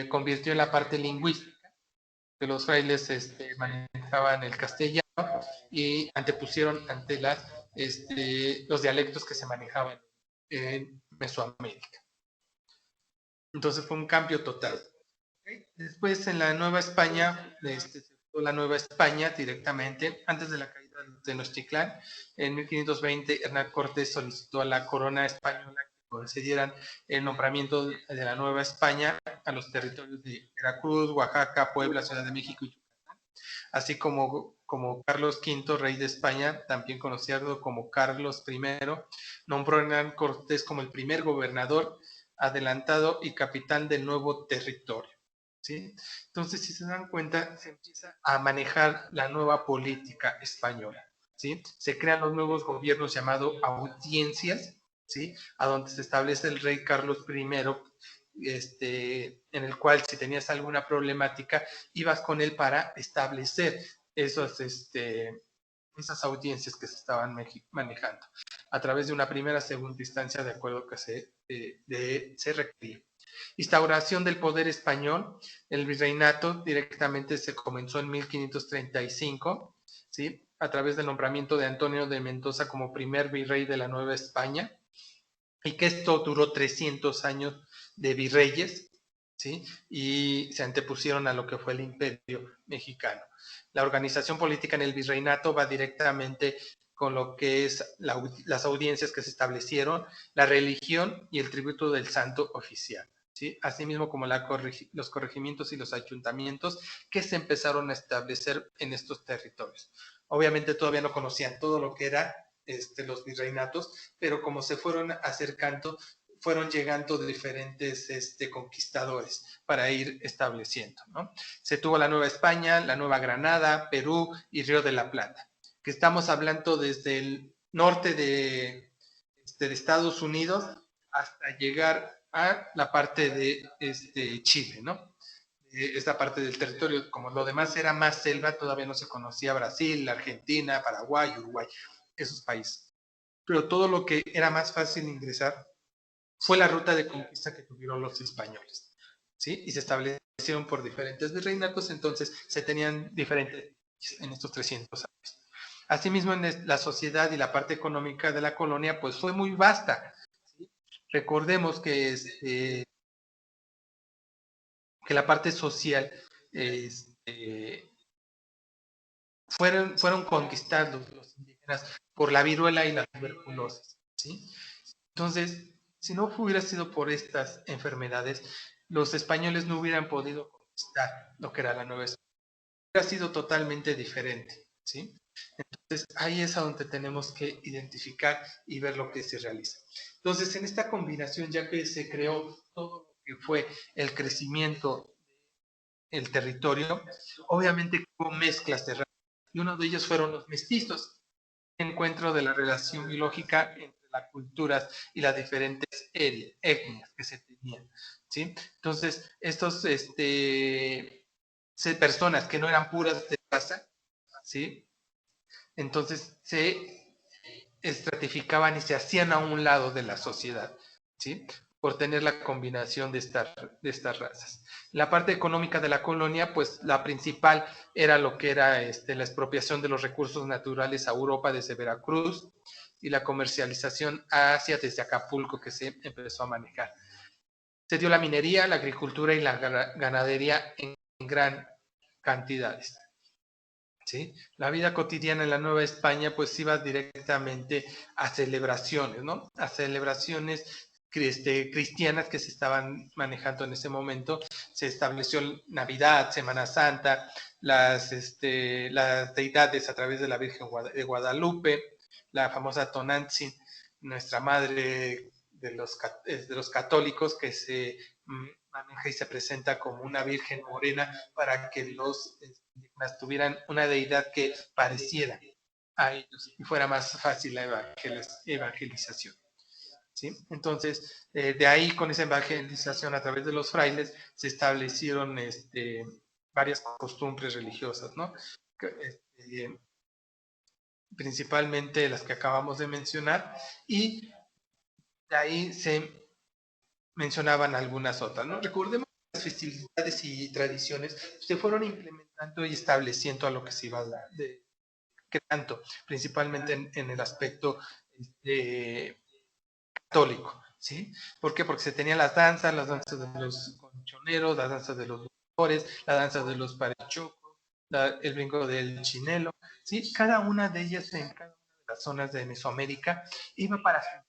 convirtió en la parte lingüística, que los frailes manejaban el castellano y antepusieron ante los dialectos que se manejaban en Mesoamérica. Entonces fue un cambio total. Después en la Nueva España, se fundó la Nueva España directamente, antes de la caída de Tenochtitlán, en 1520 Hernán Cortés solicitó a la corona española que concedieran el nombramiento de la Nueva España a los territorios de Veracruz, Oaxaca, Puebla, Ciudad de México y Yucatán, así como Carlos V, rey de España, también conocido como Carlos I, nombró a Hernán Cortés como el primer gobernador adelantado y capitán del nuevo territorio. ¿Sí? Entonces, si se dan cuenta, se empieza a manejar la nueva política española. ¿Sí? Se crean los nuevos gobiernos llamados audiencias, ¿sí? A donde se establece el rey Carlos I, en el cual si tenías alguna problemática, ibas con él para establecer esas audiencias que se estaban manejando a través de una primera, segunda instancia, de acuerdo que se requería. Instauración del poder español, el virreinato directamente se comenzó en 1535, ¿sí? A través del nombramiento de Antonio de Mendoza como primer virrey de la Nueva España, y que esto duró 300 años de virreyes, ¿sí? Y se antepusieron a lo que fue el Imperio Mexicano. La organización política en el virreinato va directamente con lo que es las audiencias que se establecieron, la religión y el tributo del santo oficial. ¿Sí? Asimismo como los corregimientos y los ayuntamientos que se empezaron a establecer en estos territorios. Obviamente todavía no conocían todo lo que era los virreinatos, pero como se fueron acercando, fueron llegando diferentes conquistadores para ir estableciendo, ¿no? Se tuvo la Nueva España, la Nueva Granada, Perú y Río de la Plata, que estamos hablando desde el norte de Estados Unidos hasta llegar a la parte de Chile, ¿no? Esta parte del territorio, como lo demás era más selva, todavía no se conocía Brasil, Argentina, Paraguay, Uruguay, esos países. Pero todo lo que era más fácil ingresar fue la ruta de conquista que tuvieron los españoles, ¿sí? Y se establecieron por diferentes virreinatos, entonces se tenían diferentes en estos 300 años. Asimismo, en la sociedad y la parte económica de la colonia, pues fue muy vasta. ¿Sí? Recordemos que la parte social fueron conquistados los indígenas por la viruela y la tuberculosis. ¿Sí? Entonces, si no hubiera sido por estas enfermedades, los españoles no hubieran podido conquistar lo que era la Nueva España. Hubiera sido totalmente diferente. ¿Sí? Entonces, ahí es a donde tenemos que identificar y ver lo que se realiza. Entonces, en esta combinación, ya que se creó todo lo que fue el crecimiento del territorio, obviamente hubo mezclas de razas, y uno de ellos fueron los mestizos, encuentro de la relación biológica entre las culturas y las diferentes etnias que se tenían, ¿sí? Entonces, estos personas que no eran puras de raza, ¿sí? Entonces se estratificaban y se hacían a un lado de la sociedad, ¿sí? Por tener la combinación de estas razas. La parte económica de la colonia, pues la principal era lo que era la expropiación de los recursos naturales a Europa desde Veracruz y la comercialización a Asia desde Acapulco, que se empezó a manejar. Se dio la minería, la agricultura y la ganadería en gran cantidades. ¿Sí? La vida cotidiana en la Nueva España pues iba directamente a celebraciones, ¿no? A celebraciones cristianas que se estaban manejando en ese momento. Se estableció Navidad, Semana Santa, las deidades a través de la Virgen de Guadalupe, la famosa Tonantzin, nuestra madre de los católicos, que se maneja y se presenta como una virgen morena para que los indígenas tuvieran una deidad que pareciera a ellos y fuera más fácil la evangelización. ¿Sí? Entonces, de ahí con esa evangelización a través de los frailes se establecieron varias costumbres religiosas, ¿no? Principalmente las que acabamos de mencionar, y de ahí se mencionaban algunas otras, ¿no? Recordemos que las festividades y tradiciones se fueron implementando y estableciendo a lo que se iba creando, principalmente en el aspecto católico, ¿sí? ¿Por qué? Porque se tenían las danzas de los conchoneros, las danzas de los luchadores, la danza de los parechocos, el brinco del chinelo, ¿sí? Cada una de ellas en cada una de las zonas de Mesoamérica iba para sus.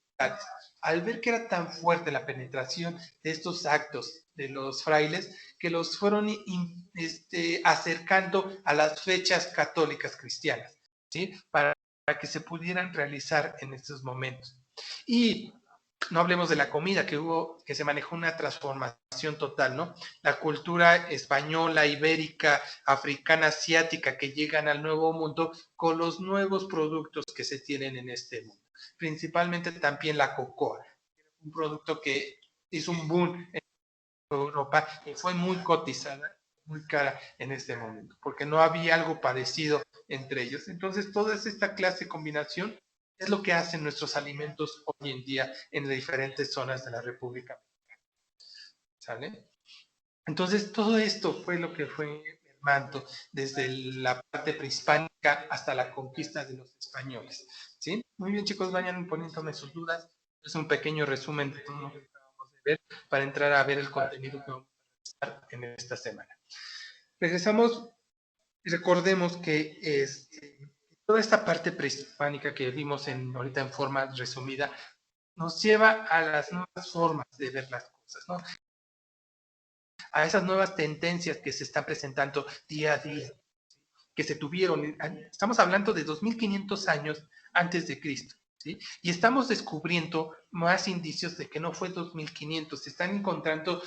Al ver que era tan fuerte la penetración de estos actos de los frailes, que los fueron acercando a las fechas católicas cristianas, ¿sí? Para que se pudieran realizar en estos momentos. Y no hablemos de la comida, que se manejó una transformación total, ¿no? La cultura española, ibérica, africana, asiática, que llegan al nuevo mundo con los nuevos productos que se tienen en este mundo. Principalmente también la cocoa, un producto que hizo un boom en Europa y fue muy cotizada, muy cara en este momento, porque no había algo parecido entre ellos. Entonces, toda esta clase de combinación es lo que hacen nuestros alimentos hoy en día en diferentes zonas de la República. ¿Sale? Entonces, todo esto fue lo que fue mermando desde la parte prehispánica hasta la conquista de los españoles. ¿Sí? Muy bien, chicos, vayan poniéndome sus dudas. Es un pequeño resumen de todo lo que acabamos de ver para entrar a ver el contenido que vamos a realizar en esta semana. Regresamos y recordemos que toda esta parte prehispánica que vimos ahorita en forma resumida nos lleva a las nuevas formas de ver las cosas, ¿no? A esas nuevas tendencias que se están presentando día a día, que se tuvieron. Estamos hablando de 2500 años antes de Cristo, ¿sí? Y estamos descubriendo más indicios de que no fue 2500. Se están encontrando,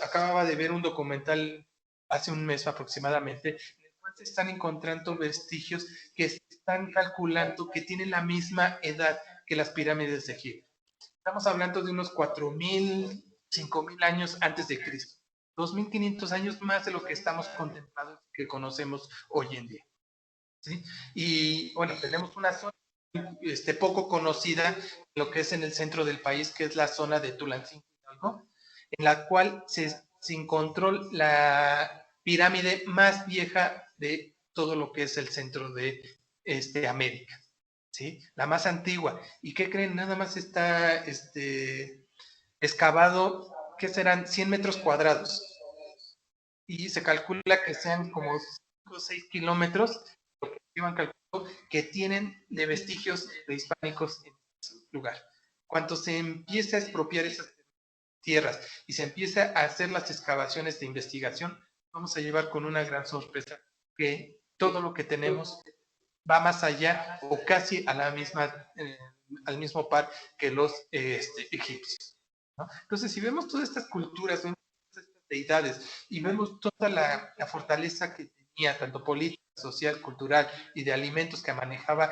acababa de ver un documental hace un mes aproximadamente, en el cual se están encontrando vestigios que se están calculando que tienen la misma edad que las pirámides de Egipto. Estamos hablando de unos 4000, 5000 años antes de Cristo. 2500 años más de lo que estamos contemplando, que conocemos hoy en día. ¿Sí? Y bueno, tenemos una zona poco conocida, lo que es en el centro del país, que es la zona de Tulancingo, ¿no? En la cual se encontró la pirámide más vieja de todo lo que es el centro de América. ¿Sí? La más antigua. ¿Y qué creen? Nada más está excavado, ¿qué serán? 100 metros cuadrados. Y se calcula que sean como 5 o 6 kilómetros, lo que iban calculando, que tienen de vestigios prehispánicos en ese lugar. Cuando se empieza a expropiar esas tierras y se empieza a hacer las excavaciones de investigación, vamos a llevar con una gran sorpresa que todo lo que tenemos va más allá o casi a la misma, al mismo par que los egipcios, ¿no? Entonces, si vemos todas estas culturas, vemos todas estas deidades y vemos toda la fortaleza que tenía, tanto política, social, cultural y de alimentos que manejaba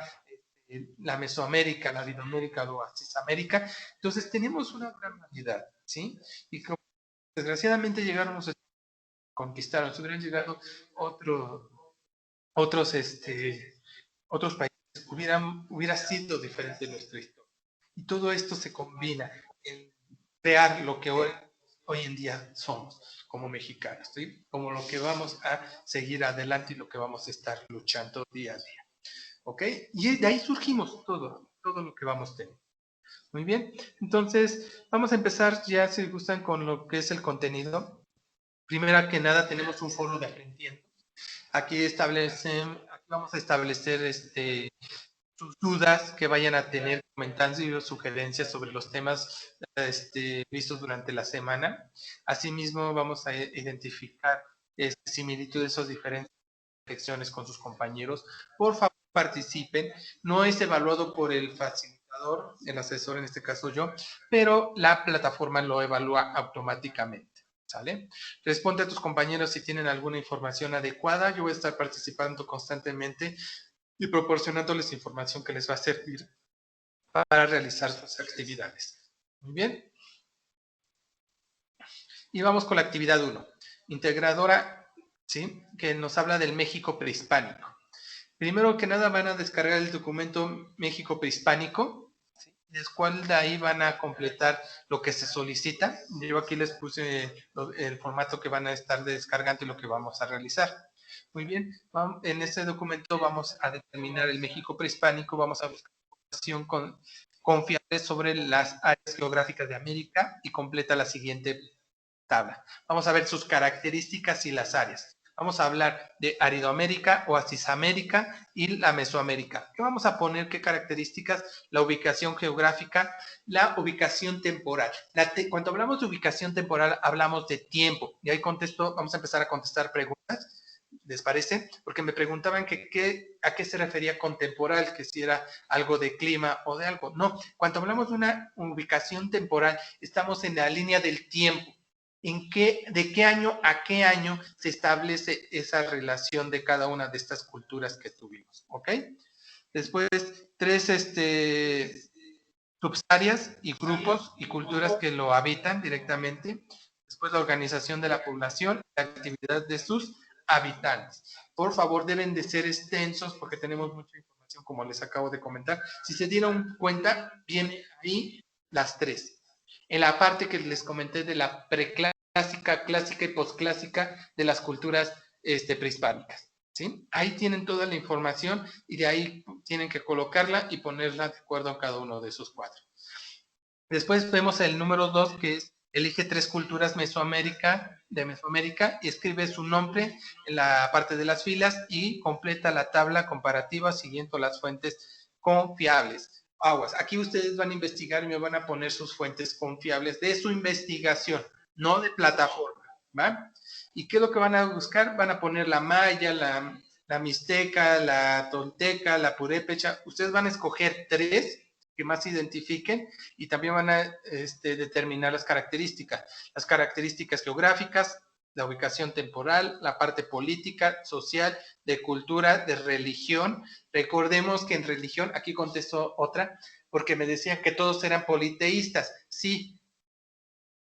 la Mesoamérica, la Latinoamérica o América, entonces tenemos una gran variedad, ¿sí? Y como desgraciadamente llegaron los conquistaron, hubieran llegado otro, otros otros países, hubiera sido diferente nuestra historia. Y todo esto se combina en crear lo que hoy en día somos como mexicanos, ¿sí? Como lo que vamos a seguir adelante y lo que vamos a estar luchando día a día. ¿Ok? Y de ahí surgimos todo lo que vamos teniendo. Muy bien, entonces vamos a empezar ya, si gustan, con lo que es el contenido. Primero que nada, tenemos un foro de aprendiendo. Aquí vamos a establecer sus dudas que vayan a tener, comentarios, sugerencias sobre los temas vistos durante la semana. Asimismo, vamos a identificar similitudes o diferentes reflexiones con sus compañeros. Por favor, participen. No es evaluado por el facilitador, el asesor, en este caso yo, pero la plataforma lo evalúa automáticamente. ¿Sale? Responde a tus compañeros si tienen alguna información adecuada. Yo voy a estar participando constantemente y proporcionándoles información que les va a servir para realizar sus actividades. Muy bien. Y vamos con la actividad 1. Integradora, ¿sí? Que nos habla del México prehispánico. Primero que nada van a descargar el documento México prehispánico, ¿sí? Después de ahí van a completar lo que se solicita. Yo aquí les puse el formato que van a estar descargando y lo que vamos a realizar. Muy bien, en este documento vamos a determinar el México prehispánico, vamos a buscar información confiables sobre las áreas geográficas de América y completa la siguiente tabla. Vamos a ver sus características y las áreas. Vamos a hablar de Aridoamérica, Oasisamérica y la Mesoamérica. ¿Qué vamos a poner? ¿Qué características? La ubicación geográfica, la ubicación temporal. Cuando hablamos de ubicación temporal, hablamos de tiempo. Y ahí contesto, vamos a empezar a contestar preguntas. ¿Les parece? Porque me preguntaban a qué se refería con temporal, que si era algo de clima o de algo. No, cuando hablamos de una ubicación temporal, estamos en la línea del tiempo. ¿De qué año a qué año se establece esa relación de cada una de estas culturas que tuvimos? ¿Ok? Después, tres subáreas y grupos y culturas que lo habitan directamente. Después, la organización de la población, la actividad de sus habitantes. Por favor, deben de ser extensos porque tenemos mucha información, como les acabo de comentar. Si se dieron cuenta, viene ahí las tres. En la parte que les comenté de la preclásica, clásica y posclásica de las culturas prehispánicas. ¿Sí? Ahí tienen toda la información y de ahí tienen que colocarla y ponerla de acuerdo a cada uno de esos cuadros. Después vemos el número 2, que es elige 3 culturas de Mesoamérica y escribe su nombre en la parte de las filas y completa la tabla comparativa siguiendo las fuentes confiables. Aguas, aquí ustedes van a investigar y me van a poner sus fuentes confiables de su investigación, no de plataforma, ¿va? ¿Y qué es lo que van a buscar? Van a poner la maya, la mixteca, la tolteca, la purépecha. Ustedes van a escoger 3 que más identifiquen y también van a determinar las características geográficas, la ubicación temporal, la parte política, social, de cultura, de religión. Recordemos que en religión, aquí contesto otra, porque me decían que todos eran politeístas. Sí,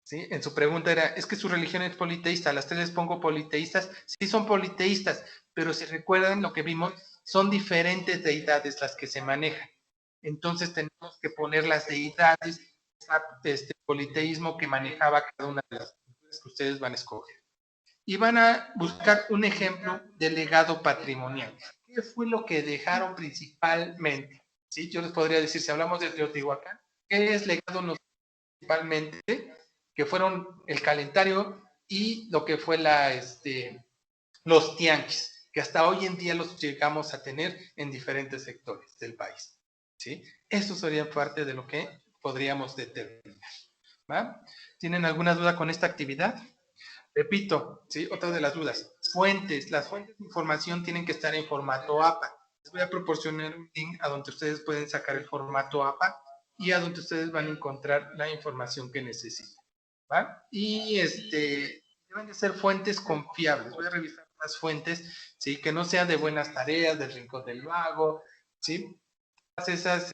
¿sí? En su pregunta era, es que su religión es politeísta, a las 3 les pongo politeístas. Sí son politeístas, pero si recuerdan lo que vimos, son diferentes deidades las que se manejan. Entonces tenemos que poner las deidades, este politeísmo que manejaba cada una de las culturas que ustedes van a escoger. Y van a buscar un ejemplo de legado patrimonial. ¿Qué fue lo que dejaron principalmente? ¿Sí? Yo les podría decir, si hablamos de Teotihuacán, ¿qué es legado principalmente? Que fueron el calendario y lo que fue los tianguis, que hasta hoy en día los llegamos a tener en diferentes sectores del país. ¿Sí? Eso sería parte de lo que podríamos determinar. ¿Va? ¿Tienen alguna duda con esta actividad? Repito, ¿sí? Otra de las dudas. Fuentes. Las fuentes de información tienen que estar en formato APA. Les voy a proporcionar un link a donde ustedes pueden sacar el formato APA y a donde ustedes van a encontrar la información que necesitan. ¿Va? Y deben de ser fuentes confiables. Voy a revisar las fuentes, ¿sí? Que no sean de Buenas Tareas, del Rincón del Vago, ¿sí? Todas esas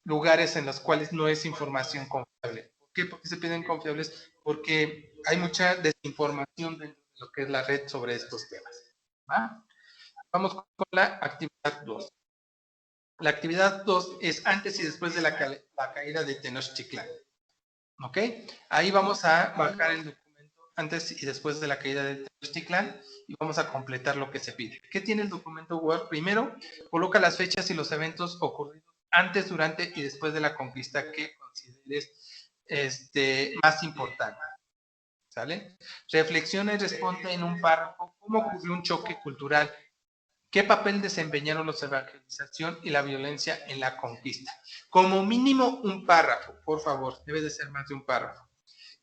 lugares en los cuales no es información confiable. ¿Por qué? Porque se piden confiables, porque hay mucha desinformación dentro de lo que es la red sobre estos temas. ¿Va? Vamos con la actividad 2. La actividad 2 es antes y después de la caída de Tenochtitlán. ¿Ok? Ahí vamos a bajar el documento antes y después de la caída de Tenochtitlán y vamos a completar lo que se pide. ¿Qué tiene el documento Word? Primero, coloca las fechas y los eventos ocurridos antes, durante y después de la conquista que consideres más importante. ¿Sale? Reflexiona y responde en un párrafo cómo ocurrió un choque cultural. ¿Qué papel desempeñaron la evangelización y la violencia en la conquista? Como mínimo un párrafo, por favor, debe de ser más de un párrafo.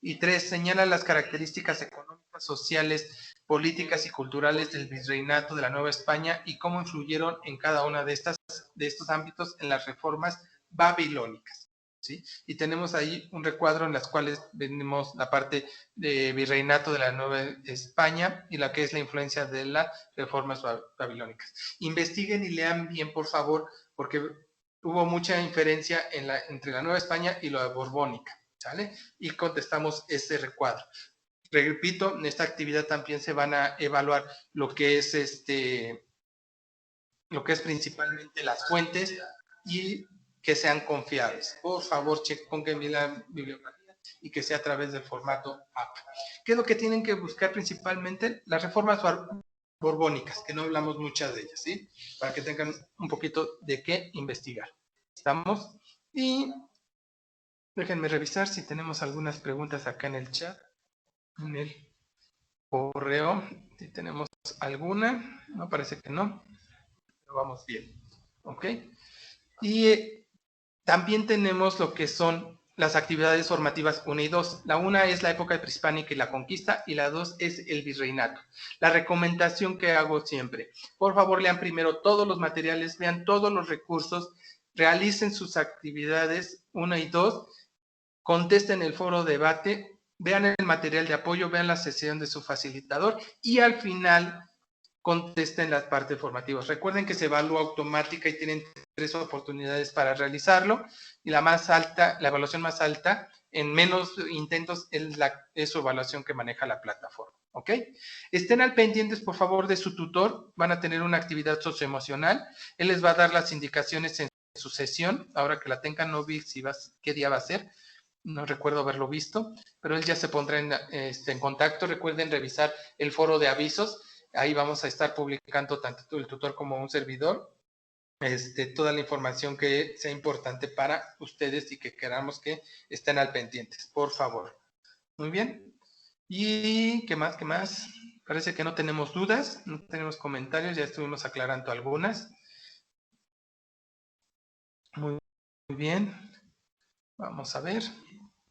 Y 3, señala las características económicas, sociales, políticas y culturales del virreinato de la Nueva España y cómo influyeron en cada una de estos ámbitos en las reformas babilónicas. ¿Sí? Y tenemos ahí un recuadro en las cuales vemos la parte de virreinato de la Nueva España y la que es la influencia de las reformas babilónicas. Investiguen y lean bien, por favor, porque hubo mucha inferencia entre la Nueva España y la borbónica, ¿sale? Y contestamos ese recuadro. Repito, en esta actividad también se van a evaluar lo que es principalmente las fuentes y que sean confiables. Por favor, pongan bien la bibliografía y que sea a través del formato APA. ¿Qué es lo que tienen que buscar principalmente? Las reformas borbónicas, que no hablamos muchas de ellas, ¿sí? Para que tengan un poquito de qué investigar. estamos. Y déjenme revisar si tenemos algunas preguntas acá en el chat, en el correo. Si tenemos alguna, no parece que no, pero vamos bien. ¿Ok? Y también tenemos lo que son las actividades formativas 1 y 2. La una es la época prehispánica y la conquista, y la 2 es el virreinato. La recomendación que hago siempre, por favor lean primero todos los materiales, vean todos los recursos, realicen sus actividades 1 y 2, contesten el foro debate, vean el material de apoyo, vean la sesión de su facilitador y al final contesten las partes formativas. Recuerden que se evalúa automática y tienen 3 oportunidades para realizarlo, y la más alta, la evaluación más alta en menos intentos es su evaluación que maneja la plataforma. ¿Ok? Estén al pendientes, por favor, de su tutor. Van a tener una actividad socioemocional. Él les va a dar las indicaciones en su sesión. Ahora que la tengan, no vi qué día va a ser. No recuerdo haberlo visto, pero él ya se pondrá en contacto. Recuerden revisar el foro de avisos. Ahí vamos a estar publicando tanto el tutor como un servidor, toda la información que sea importante para ustedes y que queramos que estén al pendientes, por favor. Muy bien. ¿Y qué más? ¿Qué más? Parece que no tenemos dudas, no tenemos comentarios, ya estuvimos aclarando algunas. Muy bien. Vamos a ver.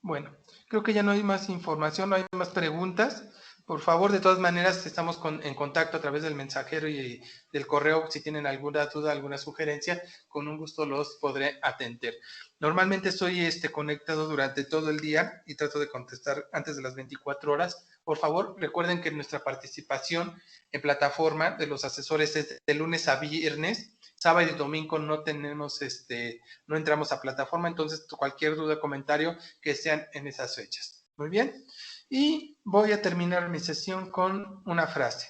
Bueno, creo que ya no hay más información, no hay más preguntas. Por favor, de todas maneras, estamos en contacto a través del mensajero y del correo. Si tienen alguna duda, alguna sugerencia, con un gusto los podré atender. Normalmente estoy conectado durante todo el día y trato de contestar antes de las 24 horas. Por favor, recuerden que nuestra participación en plataforma de los asesores es de lunes a viernes. Sábado y domingo no tenemos, no entramos a plataforma, entonces cualquier duda, comentario que sean en esas fechas. Muy bien. Y voy a terminar mi sesión con una frase.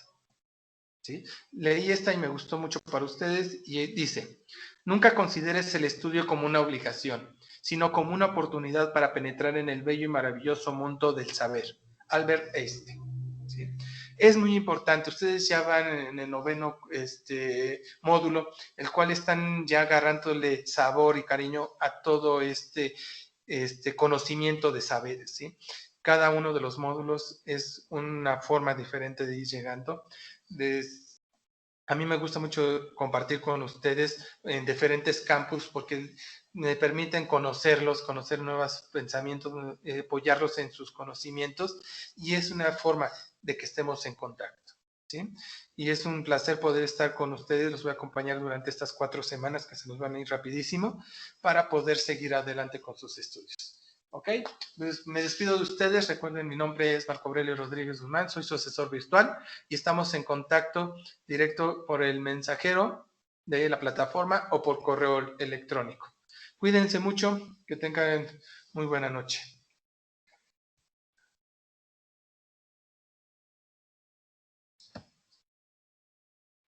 ¿Sí? Leí esta y me gustó mucho para ustedes y dice: nunca consideres el estudio como una obligación, sino como una oportunidad para penetrar en el bello y maravilloso mundo del saber. Albert Einstein. ¿Sí? Es muy importante. Ustedes ya van en el 9º módulo, el cual están ya agarrándole sabor y cariño a todo este conocimiento de saberes, ¿sí? Cada uno de los módulos es una forma diferente de ir llegando. A mí me gusta mucho compartir con ustedes en diferentes campus porque me permiten conocerlos, conocer nuevos pensamientos, apoyarlos en sus conocimientos, y es una forma de que estemos en contacto, ¿sí? Y es un placer poder estar con ustedes. Los voy a acompañar durante estas 4 semanas que se nos van a ir rapidísimo para poder seguir adelante con sus estudios. ¿Ok? Pues me despido de ustedes. Recuerden, mi nombre es Marco Aurelio Rodríguez Guzmán, soy su asesor virtual y estamos en contacto directo por el mensajero de la plataforma o por correo electrónico. Cuídense mucho, que tengan muy buena noche.